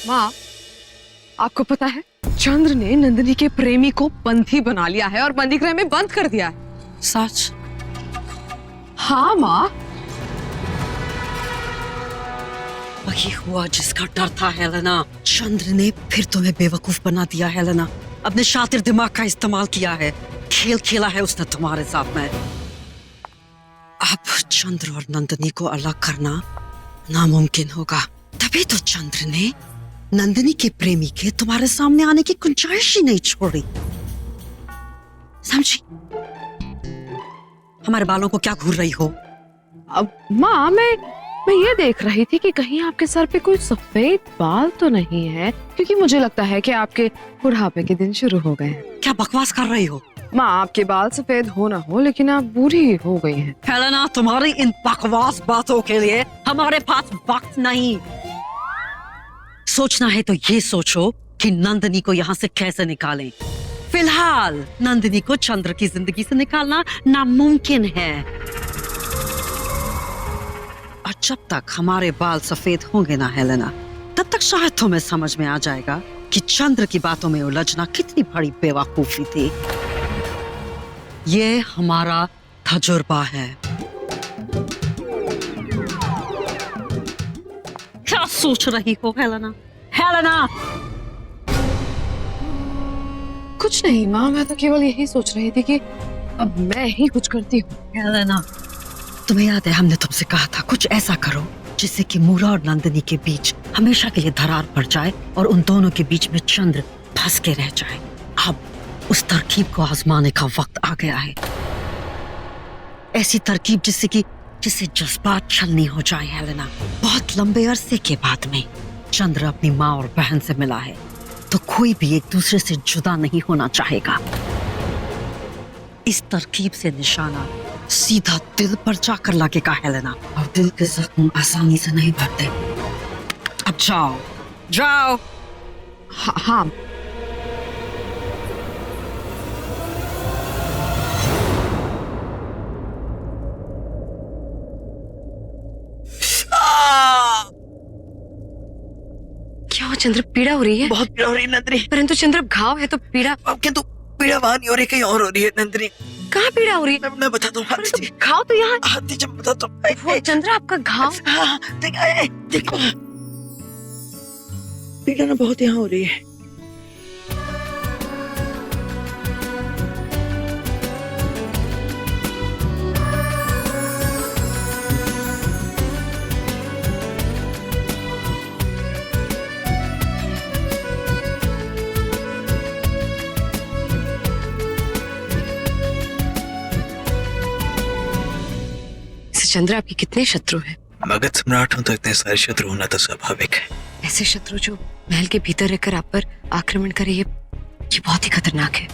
माँ, आपको पता है चंद्र ने नंदिनी के प्रेमी को बंदी बना लिया है और बंदी गृह में बंद कर दिया है। सच? हाँ माँ। वही हुआ जिसका डर था हेलेना। चंद्र ने फिर तुम्हें बेवकूफ बना दिया हेलेना। अपने शातिर दिमाग का इस्तेमाल किया है, खेल खेला है उसने तुम्हारे साथ में। अब चंद्र और नंदिनी को अलग करना नामुमकिन होगा। तभी तो चंद्र ने नंदिनी के प्रेमी के तुम्हारे सामने आने की गुंजाइश ही नहीं छोड़ी। समझी? हमारे बालों को क्या घूर रही हो? अब माँ, मैं ये देख रही थी कि कहीं आपके सर पे कोई सफेद बाल तो नहीं है, क्योंकि मुझे लगता है कि आपके बुढ़ापे के दिन शुरू हो गए हैं। क्या बकवास कर रही हो? माँ, आपके बाल सफेद हो ना हो, लेकिन आप बूढ़ी हो गई हैं। हेलेना, तुम्हारी इन बकवास बातों के लिए हमारे पास वक्त नहीं। सोचना है तो ये सोचो कि नंदिनी को यहाँ से कैसे निकालें। फिलहाल नंदिनी को चंद्र की जिंदगी से निकालना नामुमकिन है। और जब तक हमारे बाल सफेद होंगे ना हेलेना, तब तक शायद तुम्हें समझ में आ जाएगा कि चंद्र की बातों में उलझना कितनी बड़ी बेवकूफी थी। ये हमारा तजुर्बा है। क्या सोच रही हो हेलेना? हेलेना! कुछ नहीं माँ, मैं तो केवल यही सोच रही थी कि अब मैं ही कुछ करती हूँ। हेलेना, तुम्हें याद है हमने तुमसे कहा था कुछ ऐसा करो जिससे कि मूरा और नंदिनी के बीच हमेशा के लिए दरार पड़ जाए और उन दोनों के बीच में चंद्र फंस के रह जाए। अब उस तरकीब को आजमाने का वक्त आ गया है। ऐसी तरकीब जिससे जज्बात छलनी हो जाए हेलेना। बहुत लंबे अरसे के बाद में चंद्र अपनी माँ और बहन से मिला है, तो कोई भी एक दूसरे से जुदा नहीं होना चाहेगा। इस तरकीब से निशाना सीधा दिल पर जाकर लगेगा हेलेना, और दिल के जख्म आसानी से नहीं भरते। अब जाओ जाओ। हाँ। क्या हुआ चंद्र, पीड़ा हो रही है? बहुत पीड़ा हो रही है नंदिनी। परंतु चंद्र, घाव है तो पीड़ा। किंतु पीड़ा वहां नहीं हो रही, कहीं और हो रही है नंदिनी। कहाँ पीड़ा हो रही है? मैं बताता हूँ, हाथ दीजिए। घाव तो यहाँ। हाथ दीजिए, मैं बताता हूँ। वो चंद्र, आपका घाव। हाँ, देखो पीड़ा ना बहुत यहाँ हो रही है। चंद्र, आपके कितने शत्रु हैं? मगध सम्राट हूं तो इतने सारे शत्रु होना तो स्वाभाविक है। ऐसे शत्रु जो महल के भीतर रहकर आप पर आक्रमण करे, ये बहुत ही खतरनाक है।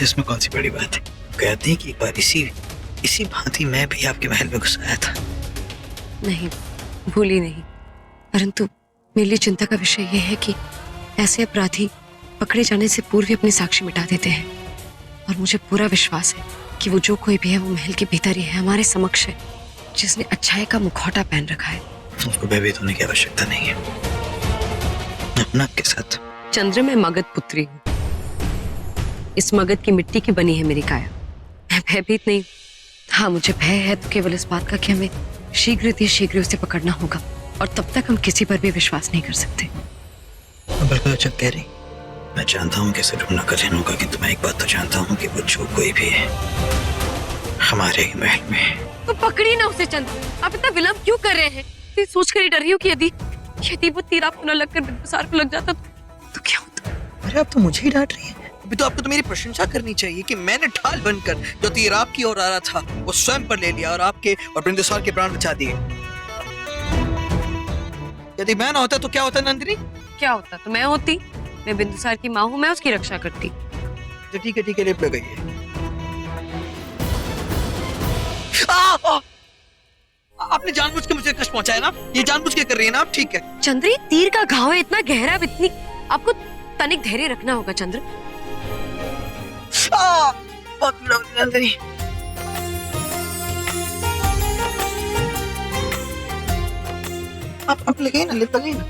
इसमें कौन सी बड़ी बात है? कहते हैं कि एक बार इसी भांति मैं भी आपके महल में घुस आया था। नहीं, भूली नहीं। परंतु मेरे लिए चिंता का विषय यह है कि ऐसे अपराधी पकड़े जाने से पूर्व ही अपनी साक्षी मिटा देते हैं, और मुझे पूरा विश्वास है कि वो जो कोई भी है वो महल के भीतर ही है, हमारे समक्ष है, जिसने अच्छाई का मुखौटा पहन रखा है। उसको भयभीत होने की आवश्यकता नहीं है। अपना आपके साथ। चंद्र, मैं मगध पुत्री हूँ। इस मगध की मिट्टी की बनी है मेरी काया। मैं भयभीत नहीं। हाँ, मुझे भय है तो केवल इस बात का कि हमें शीघ्र उसे पकड़ना होगा, और तब तक हम किसी पर भी विश्वास नहीं कर सकते। बिल्कुल अच्छा कह रही। मैं जानता हूँ कैसे ढूंढना कठिन होगा, किंतु मैं एक बात तो जानता हूँ कि वो जो कोई भी है हमारे ही महल में है। तो पकड़िए ना उसे चंद्र। आप इतना विलंब क्यों कर रहे हैं? ये सोचकर ही डर रही हूँ कि यदि वो तीर आपको न लगकर बिंदुसार को लग जाता तो क्या होता? अरे आप तो मुझे ही डांट रही हैं। अभी तो आपको तो मेरी प्रशंसा करनी चाहिए कि मैंने ढाल बनकर जो तीर आपकी ओर आ रहा था वो स्वयं पर ले लिया और आपके और बिंदुसार के प्राण बचा दिए। यदि मैं ना होता तो क्या होता नंदिनी? क्या होता? तो मैं होती। मैं बिंदुसार की माँ हूँ, मैं उसकी रक्षा करती। तो ठीक है, लेप लगाइए। आपने जानबूझ के मुझे कष्ट पहुंचाया ना? ये जानबूझ के कर रही है ना आप? ठीक है चंद्र, ये तीर का घाव है, इतना गहरा, इतनी आपको तनिक धैर्य रखना होगा चंद्र। बहुत पीड़ा हो रही है नंदिनी। आप लगाइए ना, लिप लगाइए ना।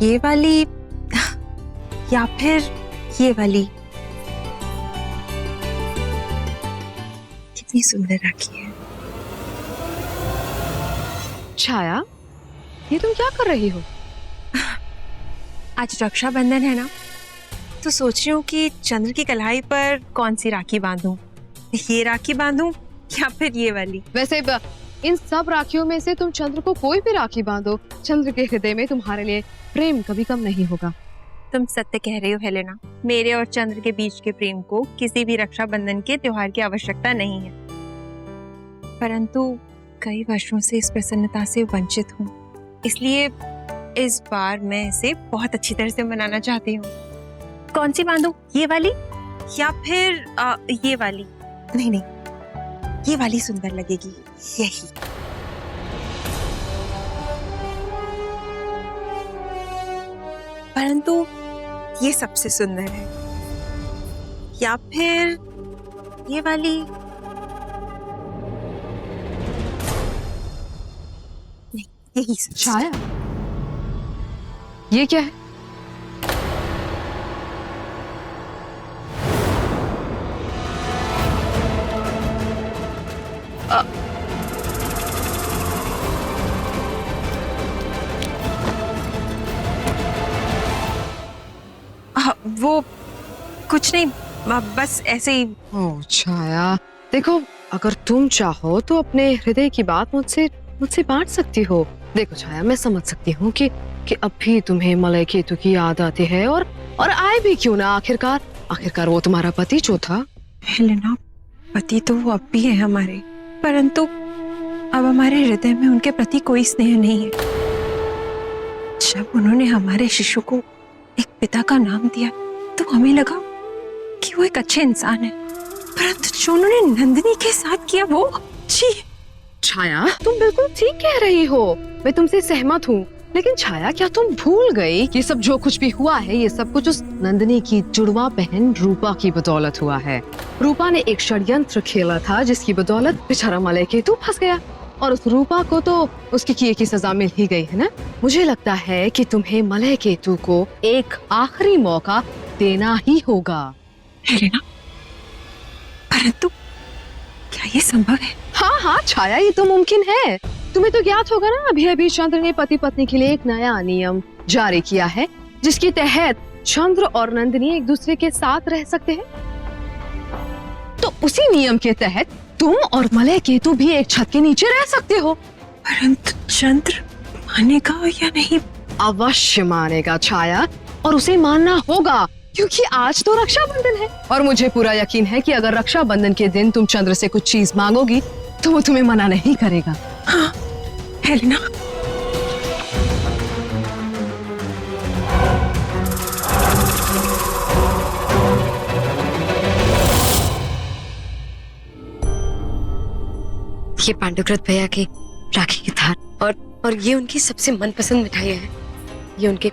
ये वाली या फिर ये वाली? कितनी सुंदर राखी है। छाया, ये तुम क्या कर रही हो? आज रक्षाबंधन है ना, तो सोच रही हूँ कि चंद्र की कलाई पर कौन सी राखी बांधूं। ये राखी बांधूं या फिर ये वाली? वैसे इन सब राखियों में से तुम चंद्र को कोई भी राखी बांधो, चंद्र के हृदय में तुम्हारे लिए प्रेम कभी कम नहीं होगा। तुम सत्य कह रही हो हेलेना। मेरे और चंद्र के बीच के प्रेम को किसी भी रक्षाबंधन के त्योहार की आवश्यकता नहीं है, परंतु कई वर्षों से इस प्रसन्नता से वंचित हूँ, इसलिए इस बार मैं इसे बहुत अच्छी तरह से मनाना चाहती हूँ। कौन सी बांधूं, ये वाली या फिर ये वाली? नहीं नहीं, ये वाली सुंदर लगेगी, यही। परंतु ये सबसे सुंदर है, या फिर ये वाली? नहीं, यही सबसे। छाया, ये क्या है? वो कुछ नहीं, बस ऐसे ही। ओह छाया, देखो अगर तुम चाहो तो अपने हृदय की बात मुझसे बांट सकती हो। देखो छाया, मैं समझ सकती हूँ कि अब भी तुम्हें मलय केतु की याद आती है, और आए भी क्यों ना, आखिरकार वो तुम्हारा पति जो था। हेलेना, पति तो वो अब भी है हमारे, परंतु अब हमारे हृदय में उनके प्रति कोई स्नेह नहीं है। जब उन्होंने हमारे शिशु को एक पिता का नाम दिया तो हमें लगा कि वो एक अच्छे इंसान है, परंतु जो उन्होंने नंदिनी के साथ किया वो जी। छाया, तुम बिल्कुल ठीक कह रही हो, मैं तुमसे सहमत हूँ, लेकिन छाया क्या तुम भूल गई कि सब जो कुछ भी हुआ है ये सब कुछ उस नंदिनी की जुड़वा बहन रूपा की बदौलत हुआ है। रूपा ने एक षड्यंत्र खेला था जिसकी बदौलत बेचारा मलय केतु फंस गया, और उस रूपा को तो उसके किए की सजा मिल ही गई है ना। मुझे लगता है कि तुम्हें मलय केतु को एक आखिरी मौका देना ही होगा। हेलेना, परंतु क्या ये संभव है? हाँ छाया, ये तो मुमकिन है। तुम्हें तो ज्ञात होगा ना, अभी चंद्र ने पति पत्नी के लिए एक नया नियम जारी किया है, जिसके तहत चंद्र और नंदिनी एक दूसरे के साथ रह सकते हैं। तो उसी नियम के तहत तुम और मलय केतु भी एक छत के नीचे रह सकते हो। परंतु चंद्र मानेगा या नहीं? अवश्य मानेगा छाया, और उसे मानना होगा, क्योंकि आज तो रक्षाबंधन है, और मुझे पूरा यकीन है कि अगर रक्षाबंधन के दिन तुम चंद्र से कुछ चीज मांगोगी तो वो तुम्हें मना नहीं करेगा। हाँ हेलेना, ये पांडुकृत भैया की राखी की थाल और ये उनकी सबसे मनपसंद मिठाइयाँ हैं। ये उनके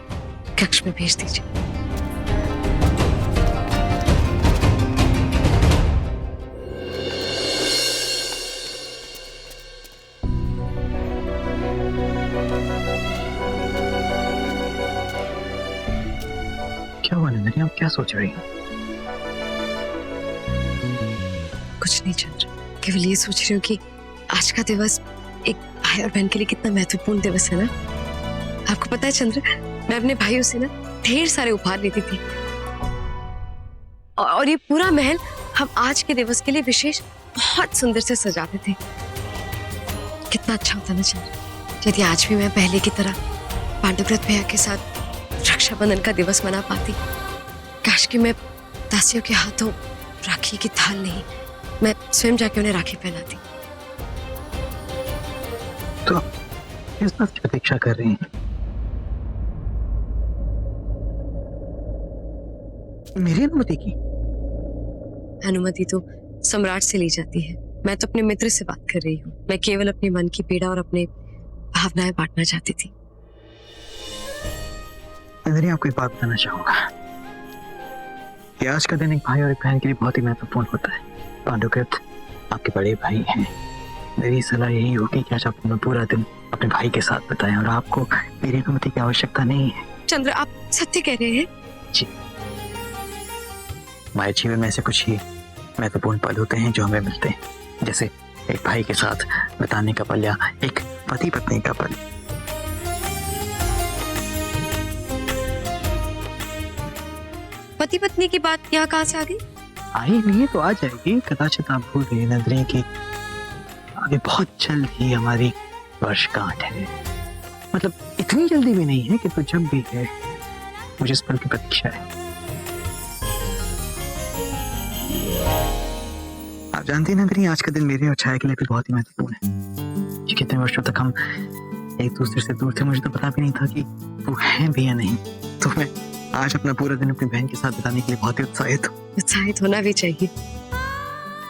कक्ष में भेज दीजिए। क्या हुआ नंदिनी, आप क्या सोच रही हो? कुछ नहीं चंद्र, केवल ये सोच रही हूँ कि आज का दिवस एक भाई और बहन के लिए कितना महत्वपूर्ण दिवस है ना। आपको पता है चंद्र, मैं अपने भाइयों से ना ढेर सारे उपहार लेती थी, और ये पूरा महल हम आज के दिवस के लिए विशेष बहुत सुंदर से सजाते थे। कितना अच्छा होता ना चंद्र, यदि आज भी मैं पहले की तरह पांडुकृत भैया के साथ रक्षाबंधन का दिवस मना पाती। काश कि मैं दासियों के हाथों राखी की थाल नहीं, मैं स्वयं जाके उन्हें राखी पहनाती। तो इस बात की प्रतीक्षा कर रही हैं? मेरी अनुमति की? अनुमति तो सम्राट से ली जाती है, मैं तो अपने मित्र से बात कर रही हूँ। मैं केवल अपने मन की पीड़ा और अपने भावनाएं बांटना चाहती थी। नंदिनी, आपको एक बात बताना चाहूंगा कि आज का दिन एक भाई और एक बहन के लिए बहुत ही महत्वपूर्ण होता है। पांडुकृत आपके बड़े भाई हैं, मेरी सलाह यही होगी कि आज आप पूरा दिन अपने भाई के साथ बताएं, और आपको मेरी अनुमति की आवश्यकता नहीं है। चंद्र, आप सत्य कह रहे हैं? जी, हमारे जीवन में ऐसे कुछ ही महत्वपूर्ण पल होते हैं जो हमें मिलते हैं, जैसे एक भाई के साथ बिताने का पल या एक पति पत्नी का पल। पति पत्नी की बात यहाँ कहाँ से आ गई? आई नहीं तो आ जाएगी। कदाचित आप भूल गई नंदिनी की अभी बहुत जल्द ही हमारी वर्षगांठ है। मतलब इतनी जल्दी भी नहीं है कि तो जब भी है मुझे इस पल की प्रतीक्षा है। आप जानती हैं नंदिनी, आज का दिन मेरे और छाया के लिए भी बहुत ही महत्वपूर्ण है। कि कितने वर्षों तक हम एक दूसरे से दूर थे, मुझे तो पता भी नहीं था कि वो है भी या नहीं। तो मैं आज अपना पूरा दिन अपनी बहन के साथ बिताने के लिए बहुत ही उत्साहित हूँ। उत्साहित होना भी चाहिए।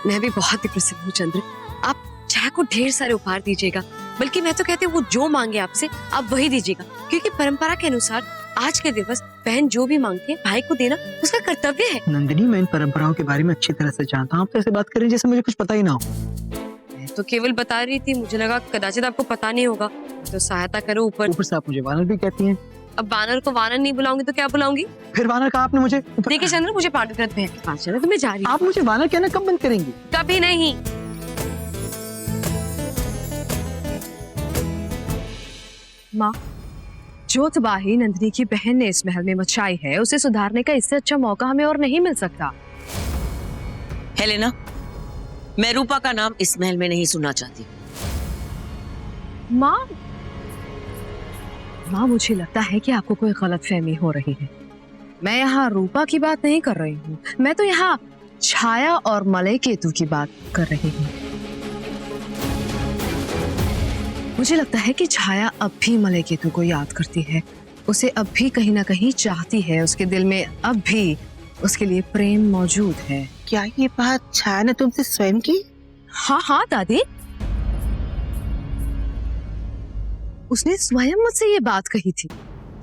मैं भी बहुत ही प्रसन्न हूँ चंद्र। आप छाया को ढेर सारे उपहार दीजिएगा, बल्कि मैं तो कहती हूँ वो जो मांगे आपसे आप वही दीजिएगा, क्योंकि परंपरा के अनुसार आज के दिवस बहन जो भी मांगती है भाई को देना उसका कर्तव्य है। नंदिनी, मैं इन परंपराओं के बारे में अच्छी तरह से जानता हूँ। आप तो ऐसे बात कर रही हैं जैसे मुझे कुछ पता ही ना हो। मैं तो केवल बता रही थी, मुझे लगा कदाचित आपको पता नहीं होगा, तो सहायता करो। ऊपर से आप मुझे वानर भी कहती हैं। अब वानर को वानर नहीं बुलाऊंगी तो क्या बुलाऊंगी? फिर वानर कहा आपने मुझे? देखिए चंद्र, मुझे पांडुरंग बहन के पास जाना, तो मैं जा रही हूँ। आप मुझे वानर कहना कब बंद करेंगी? कभी नहीं। माँ, जो तबाही नंदिनी की बहन ने इस महल में मचाई है, उसे सुधारने का इससे अच्छा मौका हमें और नहीं मिल सकता। हेलेना, मैं रूपा का नाम इस महल में नहीं सुनना चाहती। माँ, मुझे लगता है कि आपको कोई गलतफहमी हो रही है। मैं यहाँ रूपा की बात नहीं कर रही हूँ, मैं तो यहाँ छाया और मलय केतु की बात कर रही हूँ। मुझे लगता है कि छाया अब भी मलय केतु को याद करती है, उसे अब भी कहीं ना कहीं चाहती है, उसके दिल में अब भी उसके लिए प्रेम मौजूद है। क्या ये बात छाया ने तुमसे स्वयं की? हाँ हाँ दादी, उसने स्वयं मुझसे ये बात कही थी।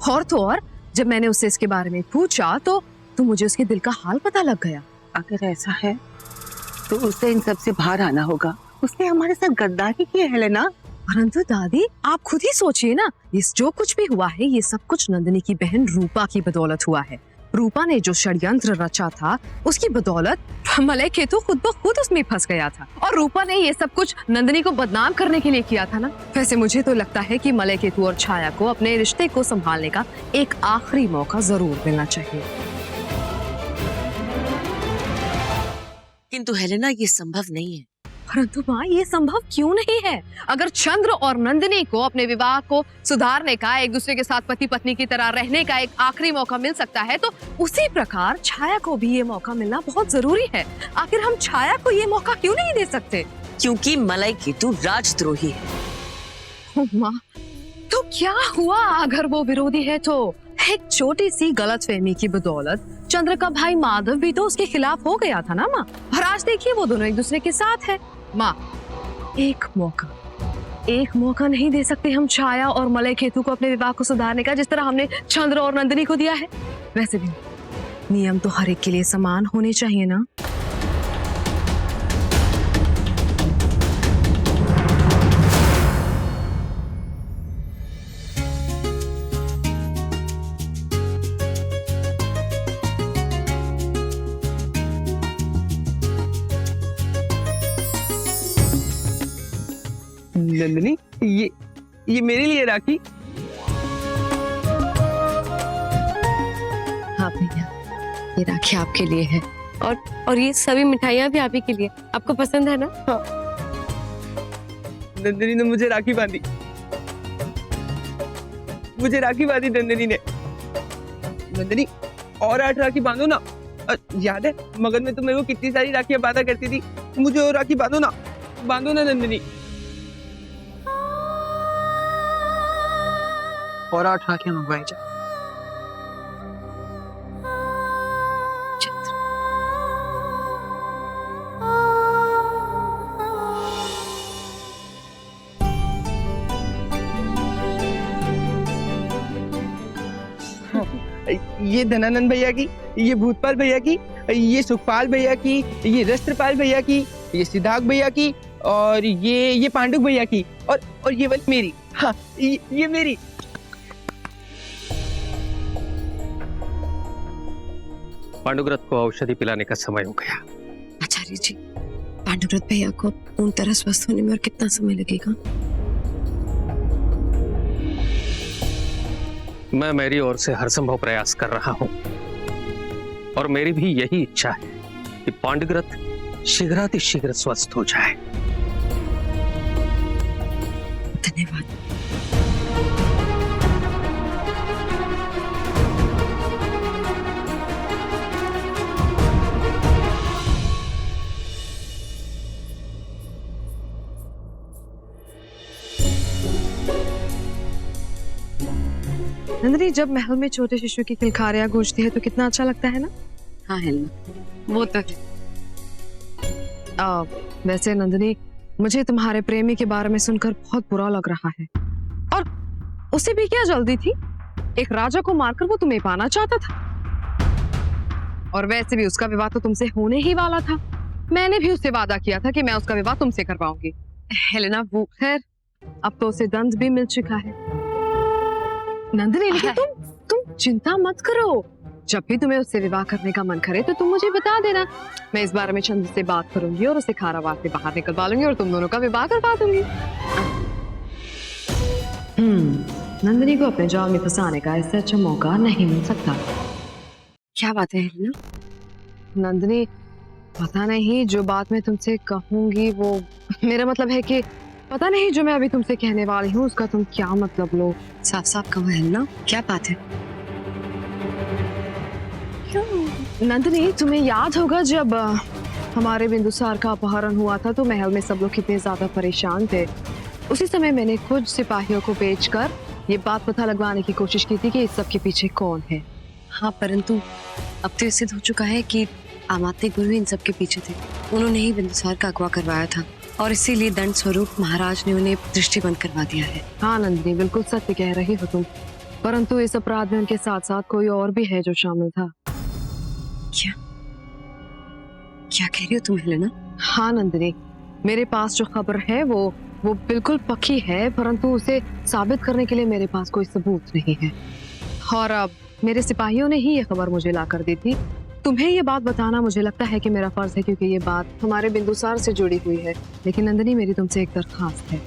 और तो और जब मैंने उससे इसके बारे में पूछा तो मुझे उसके दिल का हाल पता लग गया। अगर ऐसा है तो उसे इन सब से बाहर आना होगा। उसने हमारे साथ गद्दारी की है हेलेना। परंतु दादी, आप खुद ही सोचिए ना, इस जो कुछ भी हुआ है ये सब कुछ नंदिनी की बहन रूपा की बदौलत हुआ है। रूपा ने जो षड्यंत्र रचा था उसकी बदौलत मलय केतु खुद ब खुद उसमें फंस गया था, और रूपा ने ये सब कुछ नंदिनी को बदनाम करने के लिए किया था ना। वैसे मुझे तो लगता है कि मलय केतु और छाया को अपने रिश्ते को संभालने का एक आखिरी मौका जरूर मिलना चाहिए। किंतु हेलेना, ये संभव नहीं है। परंतु माँ, ये संभव क्यों नहीं है? अगर चंद्र और नंदिनी को अपने विवाह को सुधारने का, एक दूसरे के साथ पति पत्नी की तरह रहने का एक आखिरी मौका मिल सकता है, तो उसी प्रकार छाया को भी ये मौका मिलना बहुत जरूरी है। आखिर हम छाया को ये मौका क्यों नहीं दे सकते? क्योंकि मलय केतु राजद्रोही है। माँ, तो क्या हुआ अगर वो विरोधी है तो? एक छोटी सी गलतफहमी की बदौलत चंद्र का भाई माधव भी तो उसके खिलाफ हो गया था ना माँ, और आज देखिए वो दोनों एक दूसरे के साथ है। माँ, एक मौका नहीं दे सकते हम छाया और मलय केतु को अपने विवाह को सुधारने का, जिस तरह हमने चंद्र और नंदिनी को दिया है? वैसे भी नियम तो हर एक के लिए समान होने चाहिए ना। नंदिनी, ये मेरे लिए राखी। हाँ भैया, ये राखी आपके लिए है, और ये सभी मिठाइयाँ भी आप ही के लिए। आपको पसंद है ना? हाँ। नंदिनी ने मुझे राखी बांधी, नंदिनी ने। नंदिनी, और 8 राखी बांधो ना। याद है मगन में तुम मेरे को कितनी सारी राखियां बांधा करती थी? मुझे और राखी बांधो ना नंदिनी। और 8 राखियां मंगवाई जाए। ये धनानंद भैया की, ये भूतपाल भैया की, ये सुखपाल भैया की, ये रस्त्रपाल भैया की, ये सिद्धार्थ भैया की, और ये पांडुक भैया की, और ये वाली मेरी। हाँ, ये मेरी। पांडुग्रत को औषधि पिलाने का समय हो गया। आचार्य जी, पांडुरथ भैया को पूर्ण तरह स्वस्थ होने में और कितना समय लगेगा? मैं मेरी ओर से हर संभव प्रयास कर रहा हूं और मेरी भी यही इच्छा है कि पांडुग्रत शीघ्रातिशीघ्र स्वस्थ हो जाए। धन्यवाद। नंदिनी, जब महल में छोटे शिशु की किलकारियां गूंजती है तो कितना अच्छा लगता है ना? हाँ हेलना, वो तो है। वैसे नंदिनी, मुझे तुम्हारे प्रेमी के बारे में सुनकर बहुत बुरा लग रहा है। और उसे भी क्या जल्दी थी? एक राजा को मारकर वो तुम्हें पाना चाहता था। और वैसे भी उसका विवाह तो तुमसे होने ही वाला था। मैंने भी उससे वादा किया था कि मैं उसका विवाह तुमसे करवाऊंगी। हेलेना, वो खैर अब तो उसे दंड भी मिल चुका है। नंदिनी, लेकिन तुम चिंता मत करो। जब भी तुम्हें उससे विवाह करने का मन करे तो तुम मुझे बता देना। मैं इस बारे में चंद्र से बात करूंगी और उसे खारावास से बाहर निकलवा लूंगी और तुम दोनों का विवाह करवा दूंगी। नंदिनी को अपने जाल में फंसाने का इससे अच्छा मौका नहीं मिल सकता। क्या बात है हेलना? नंदिनी, पता नहीं, जो बात मैं तुमसे कहूंगी वो, मेरा मतलब है कि पता नहीं जो मैं अभी तुमसे कहने वाली हूँ उसका तुम क्या मतलब लो। साफ साफ कहो हेलना, क्या बात है? नंदिनी, तुम्हें याद होगा जब हमारे बिंदुसार का अपहरण हुआ था तो महल में सब लोग कितने ज्यादा परेशान थे। उसी समय मैंने खुद सिपाहियों को भेजकर ये बात पता लगवाने की कोशिश की थी कि इस सब के पीछे कौन है। हाँ, परंतु अब तो सिद्ध हो चुका है कि आमात्य गुरु इन सब के पीछे थे। उन्होंने ही बिंदुसार का अगवा करवाया था और इसीलिए दंड स्वरूप महाराज ने उन्हें दृष्टिबंद करवा दिया है। हाँ नंदिनी, बिल्कुल सत्य कह रही हो तुम। परंतु इस अपराध में उनके साथ साथ कोई और भी है जो शामिल था। क्या क्या कह रही हो तुम हेलेना? हाँ नंदिनी, मेरे पास जो खबर है वो बिल्कुल पक्की है, परंतु उसे साबित करने के लिए मेरे पास कोई सबूत नहीं है। और अब मेरे सिपाहियों ने ही ये खबर मुझे ला कर दी थी। तुम्हें ये बात बताना मुझे लगता है कि मेरा फर्ज है, क्योंकि ये बात हमारे बिंदुसार से जुड़ी हुई है। लेकिन नंदिनी, मेरी तुमसे एक दरखास्त है।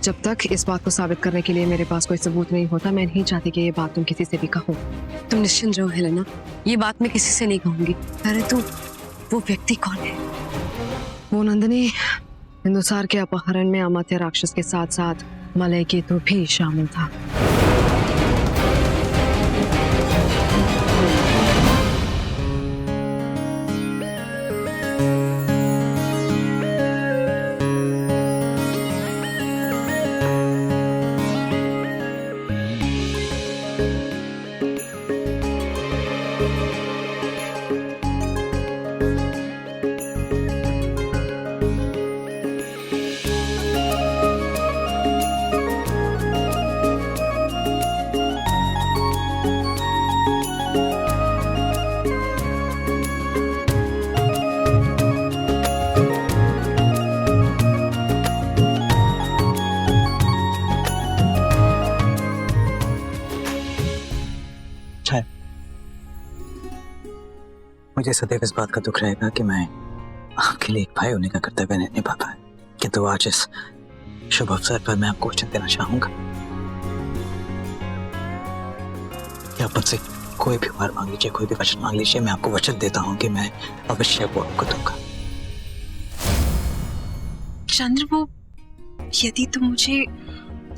जब तक इस बात को साबित करने के लिए मेरे पास कोई सबूत नहीं होता, मैं नहीं चाहती कि ये बात तुम किसी से भी कहो। तुम निश्चिंत रहो हेलेना, ये बात मैं किसी से नहीं कहूंगी। परंतु वो व्यक्ति कौन है? वो नंदिनी, बिंदुसार के अपहरण में अमात्य राक्षस के साथ साथ मलय केतु भी शामिल था। मुझे सदैव इस बात का दुख रहेगा कि मैं आपके लिए एक भाई होने का कर्तव्य नहीं निभा पाया, किंतु आज इस शुभ अवसर पर मैं आपको वचन देना चाहूंगा कि आप मुझसे कोई भी वर मांग लीजिए, कोई भी वचन मांग लीजिए, मैं आपको वचन देता हूं कि मैं अवश्य वो आपको दूंगा। चंद्र, वो यदि तुम मुझे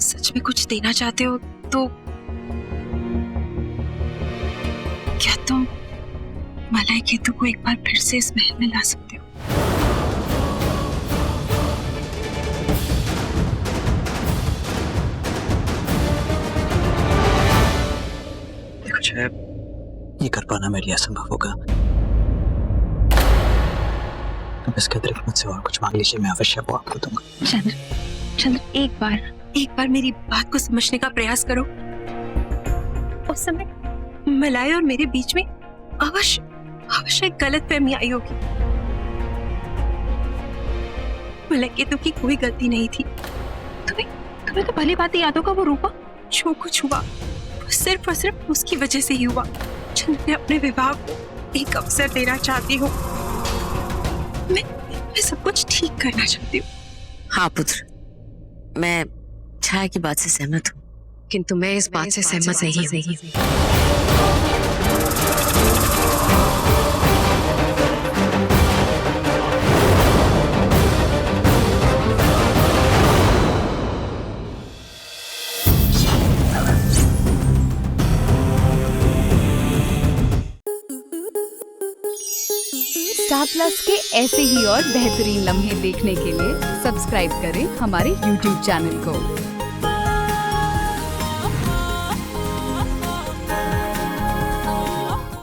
सच में कुछ देना चाहते हो तो क्या तुम मलय केतु को एक बार फिर से इस महल में ला सकते हो? देखो शायद ये कर पाना मेरे लिए असंभव होगा, तो इसके अतिरिक्त मुझसे और कुछ मांग लीजिए, मैं अवश्य वो आपको दूंगा। चंद्र, एक बार मेरी बात को समझने का प्रयास करो। उस समय मलय और मेरे बीच में अवश्य गलतफहमी आई होगी। मलय केतु की कोई गलती नहीं थी। तुम्हें तो भली बात याद होगा, वो रूपा जो कुछ हुआ वो सिर्फ और सिर्फ उसकी वजह से ही हुआ। चंद्र ने अपने विवाह को एक अवसर देना चाहती हूँ। मैं सब कुछ ठीक करना चाहती हूँ। हाँ पुत्र, मैं छाया की बात से सहमत हूँ। किंतु मैं इस बात से सहमत नहीं हूँ। स्टार प्लस के ऐसे ही और बेहतरीन लम्हे देखने के लिए सब्सक्राइब करें हमारे YouTube चैनल को।